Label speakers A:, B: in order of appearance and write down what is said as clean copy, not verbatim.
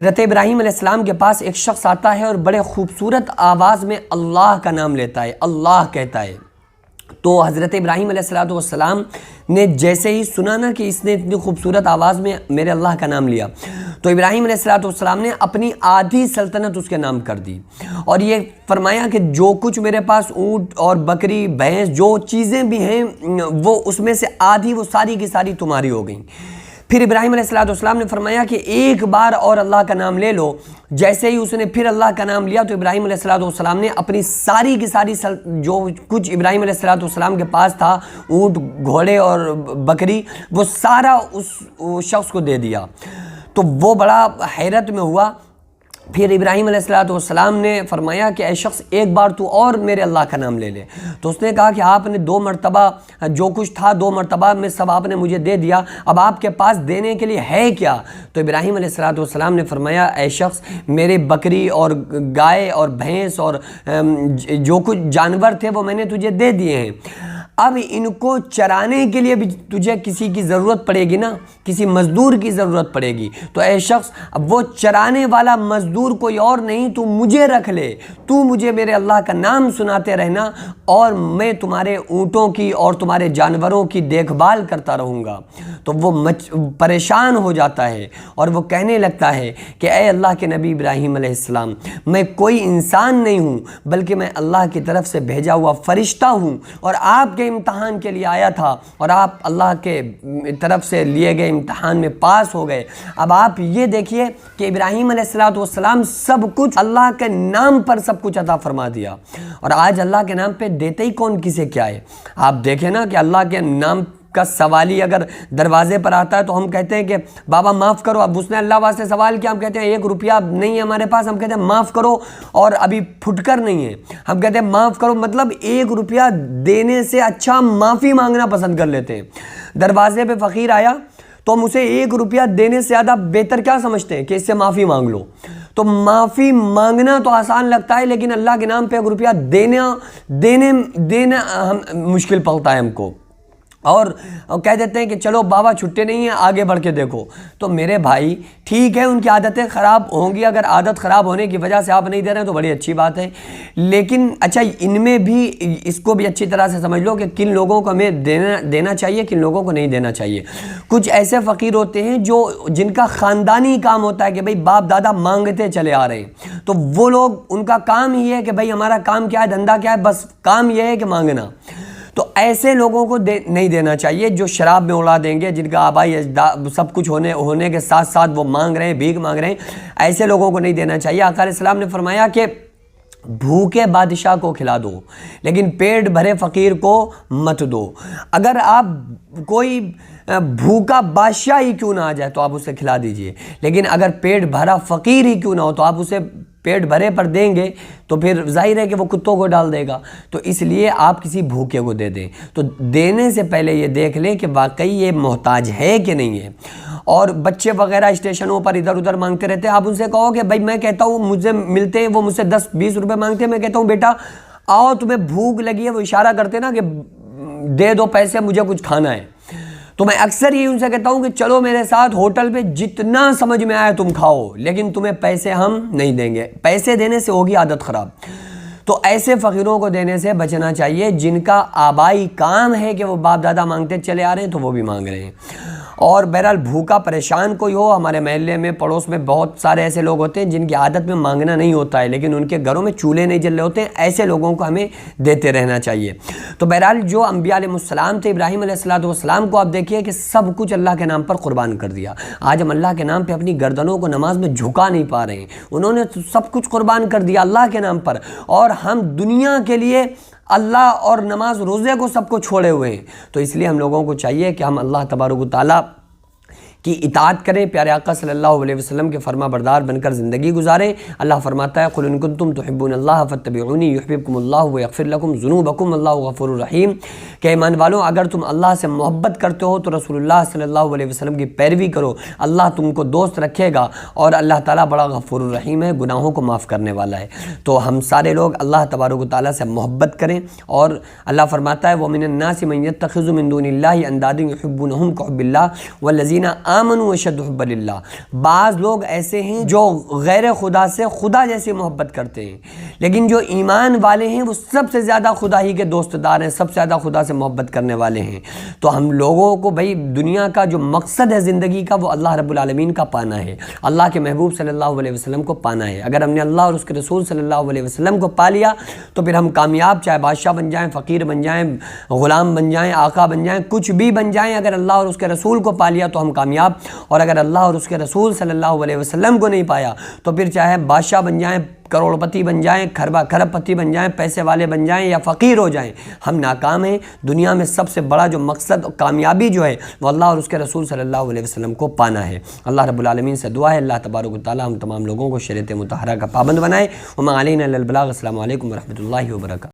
A: حضرت ابراہیم علیہ السلام کے پاس ایک شخص آتا ہے اور بڑے خوبصورت آواز میں اللہ کا نام لیتا ہے، اللہ کہتا ہے۔ تو حضرت ابراہیم علیہ السلام نے جیسے ہی سنا نا کہ اس نے اتنی خوبصورت آواز میں میرے اللہ کا نام لیا، تو ابراہیم علیہ السلام نے اپنی آدھی سلطنت اس کے نام کر دی، اور یہ فرمایا کہ جو کچھ میرے پاس اونٹ اور بکری بھینس جو چیزیں بھی ہیں وہ اس میں سے آدھی وہ ساری کی ساری تمہاری ہو گئیں۔ پھر ابراہیم علیہ السلام نے فرمایا کہ ایک بار اور اللہ کا نام لے لو۔ جیسے ہی اس نے پھر اللہ کا نام لیا تو ابراہیم علیہ السلام نے اپنی ساری کی ساری جو کچھ ابراہیم علیہ السلام کے پاس تھا، اونٹ گھوڑے اور بکری، وہ سارا اس شخص کو دے دیا۔ تو وہ بڑا حیرت میں ہوا۔ پھر ابراہیم علیہ السلام نے فرمایا کہ اے شخص ایک بار تو اور میرے اللہ کا نام لے لے۔ تو اس نے کہا کہ آپ نے 2 مرتبہ جو کچھ تھا 2 مرتبہ میں سب آپ نے مجھے دے دیا، اب آپ کے پاس دینے کے لیے ہے کیا؟ تو ابراہیم علیہ السلام نے فرمایا اے شخص میرے بکری اور گائے اور بھینس اور جو کچھ جانور تھے وہ میں نے تجھے دے دیے ہیں، اب ان کو چرانے کے لیے بھی تجھے کسی کی ضرورت پڑے گی نا، کسی مزدور کی ضرورت پڑے گی، تو اے شخص اب وہ چرانے والا مزدور کوئی اور نہیں، تو مجھے رکھ لے، تو مجھے میرے اللہ کا نام سناتے رہنا اور میں تمہارے اونٹوں کی اور تمہارے جانوروں کی دیکھ بھال کرتا رہوں گا۔ تو وہ پریشان ہو جاتا ہے اور وہ کہنے لگتا ہے کہ اے اللہ کے نبی ابراہیم علیہ السلام، میں کوئی انسان نہیں ہوں بلکہ میں اللہ کی طرف سے بھیجا ہوا فرشتہ ہوں، اور آپ کے امتحان کے لیے آیا تھا اور آپ اللہ کے طرف سے لیے گئے امتحان میں پاس ہو گئے۔ اب آپ یہ دیکھیے کہ ابراہیم علیہ السلام سب کچھ اللہ کے نام پر سب کچھ عطا فرما دیا، اور آج اللہ کے نام پہ دیتے ہی کون کسے کیا ہے؟ آپ دیکھیں نا کہ اللہ کے نام کا سوالی اگر دروازے پر آتا ہے تو ہم کہتے ہیں کہ بابا معاف کرو، اب اس نے اللہ واسطے سوال کیا، ہم کہتے ہیں 1 روپیہ نہیں ہے ہمارے پاس، ہم کہتے ہیں معاف کرو، اور ابھی پھٹکر نہیں ہے، ہم کہتے ہیں معاف کرو، مطلب 1 روپیہ دینے سے اچھا معافی مانگنا پسند کر لیتے ہیں۔ دروازے پہ فقیر آیا تو ہم اسے 1 روپیہ دینے سے زیادہ بہتر کیا سمجھتے ہیں کہ اس سے معافی مانگ لو۔ تو معافی مانگنا تو آسان لگتا ہے، لیکن اللہ کے نام پہ 1 روپیہ دینا مشکل پڑتا ہے ہم کو، اور کہہ دیتے ہیں کہ چلو بابا چھٹے نہیں ہیں، آگے بڑھ کے دیکھو۔ تو میرے بھائی ٹھیک ہے ان کی عادتیں خراب ہوں گی، اگر عادت خراب ہونے کی وجہ سے آپ نہیں دے رہے ہیں تو بڑی اچھی بات ہے، لیکن اچھا ان میں بھی اس کو بھی اچھی طرح سے سمجھ لو کہ کن لوگوں کو ہمیں دینا چاہیے، کن لوگوں کو نہیں دینا چاہیے۔ کچھ ایسے فقیر ہوتے ہیں جن کا خاندانی کام ہوتا ہے کہ بھئی باپ دادا مانگتے چلے آ رہے ہیں، تو وہ لوگ ان کا کام یہ ہے کہ بھئی ہمارا کام کیا ہے، دھندا کیا ہے، بس کام یہ ہے کہ مانگنا۔ تو ایسے لوگوں کو نہیں دینا چاہیے جو شراب میں اڑا دیں گے، جن کا آبائی سب کچھ ہونے کے ساتھ ساتھ وہ مانگ رہے ہیں، بھیک مانگ رہے ہیں، ایسے لوگوں کو نہیں دینا چاہیے۔ آقا علیہ السلام نے فرمایا کہ بھوکے بادشاہ کو کھلا دو لیکن پیٹ بھرے فقیر کو مت دو۔ اگر آپ کوئی بھوکا بادشاہ ہی کیوں نہ آ جائے تو آپ اسے کھلا دیجئے، لیکن اگر پیٹ بھرا فقیر ہی کیوں نہ ہو تو آپ اسے پیٹ بھرے پر دیں گے تو پھر ظاہر ہے کہ وہ کتوں کو ڈال دے گا۔ تو اس لیے آپ کسی بھوکے کو دے دیں، تو دینے سے پہلے یہ دیکھ لیں کہ واقعی یہ محتاج ہے کہ نہیں ہے۔ اور بچے وغیرہ اسٹیشنوں پر ادھر ادھر مانگتے رہتے ہیں، آپ ان سے کہو کہ بھائی میں کہتا ہوں مجھے ملتے ہیں، وہ مجھ سے 10-20 روپے مانگتے ہیں، میں کہتا ہوں بیٹا آؤ تمہیں بھوک لگی ہے، وہ اشارہ کرتے ہیں نا کہ دے دو پیسے مجھے کچھ کھانا ہے، تو میں اکثر یہ ان سے کہتا ہوں کہ چلو میرے ساتھ ہوٹل پہ جتنا سمجھ میں آئے تم کھاؤ، لیکن تمہیں پیسے ہم نہیں دیں گے، پیسے دینے سے ہوگی عادت خراب۔ تو ایسے فقیروں کو دینے سے بچنا چاہیے جن کا آبائی کام ہے کہ وہ باپ دادا مانگتے چلے آ رہے ہیں تو وہ بھی مانگ رہے ہیں۔ اور بہرحال بھوکا پریشان کوئی ہو، ہمارے محلے میں پڑوس میں بہت سارے ایسے لوگ ہوتے ہیں جن کی عادت میں مانگنا نہیں ہوتا ہے لیکن ان کے گھروں میں چولہے نہیں جل رہے ہوتے ہیں، ایسے لوگوں کو ہمیں دیتے رہنا چاہیے۔ تو بہرحال جو انبیاء علیہ السلام تھے، ابراہیم علیہ السلام کو آپ دیکھیے کہ سب کچھ اللہ کے نام پر قربان کر دیا۔ آج ہم اللہ کے نام پہ اپنی گردنوں کو نماز میں جھکا نہیں پا رہے ہیں، انہوں نے سب کچھ قربان کر دیا اللہ کے نام پر، اور ہم دنیا کے لیے اللہ اور نماز روزے کو سب کو چھوڑے ہوئے ہیں۔ تو اس لیے ہم لوگوں کو چاہیے کہ ہم اللہ تبارک و تعالیٰ کی اطاعت کریں، پیارے آقا صلی اللہ علیہ وسلم کے فرما بردار بن کر زندگی گزاریں۔ اللہ فرماتا ہے قُلْ إِن كُنتُمْ تُحِبُّونَ اللَّهَ فَاتَّبِعُونِي يُحْبِبْكُمُ اللَّهُ وَيَغْفِرْ لَكُمْ ذُنُوبَكُمْ وَاللَّهُ غَفُورٌ رَحِيمٌ کہ ایمان والوں اگر تم اللہ سے محبت کرتے ہو تو رسول اللہ صلی اللہ علیہ وسلم کی پیروی کرو، اللہ تم کو دوست رکھے گا، اور اللہ تعالیٰ بڑا غفور الرحیم ہے، گناہوں کو معاف کرنے والا ہے۔ تو ہم سارے لوگ اللہ تبارک و تعالیٰ سے محبت کریں، اور اللہ فرماتا ہے وَمِنَ النَّاسِ مَن يَتَّخِذُ مِن دُونِ اللَّهِ أَندَادًا يُحِبُّونَهُمْ كَحُبِّ اللَّهِ وَالَّذِينَ آمنوا اشد حبا للہ، بعض لوگ ایسے ہیں جو غیر خدا سے خدا جیسی محبت کرتے ہیں، لیکن جو ایمان والے ہیں وہ سب سے زیادہ خدا ہی کے دوست دار ہیں، سب سے زیادہ خدا سے محبت کرنے والے ہیں۔ تو ہم لوگوں کو بھائی دنیا کا جو مقصد ہے زندگی کا، وہ اللہ رب العالمین کا پانا ہے، اللہ کے محبوب صلی اللہ علیہ وسلم کو پانا ہے۔ اگر ہم نے اللہ اور اس کے رسول صلی اللہ علیہ وسلم کو پا لیا تو پھر ہم کامیاب، چاہے بادشاہ بن جائیں، فقیر بن جائیں، غلام بن جائیں، آقا بن جائیں، کچھ بھی بن جائیں، اگر اللہ اور اس کے رسول کو پا لیا تو ہم کامیاب، اور اگر اللہ اور اس کے رسول صلی اللہ علیہ وسلم کو نہیں پایا تو پھر چاہے بادشاہ بن جائیں، کروڑ پتی بن جائیں، کھرب پتی بن جائیں، پیسے والے بن جائیں یا فقیر ہو جائیں، ہم ناکام ہیں۔ دنیا میں سب سے بڑا جو مقصد کامیابی جو ہے وہ اللہ اور اس کے رسول صلی اللہ علیہ وسلم کو پانا ہے۔ اللہ رب العالمین سے دعا ہے اللہ تبارک و تعالی ہم تمام لوگوں کو شریعت مطہرہ کا پابند بنائے۔ وما علینا الا البلاغ۔ السلام علیکم ورحمۃ اللہ وبرکاتہ۔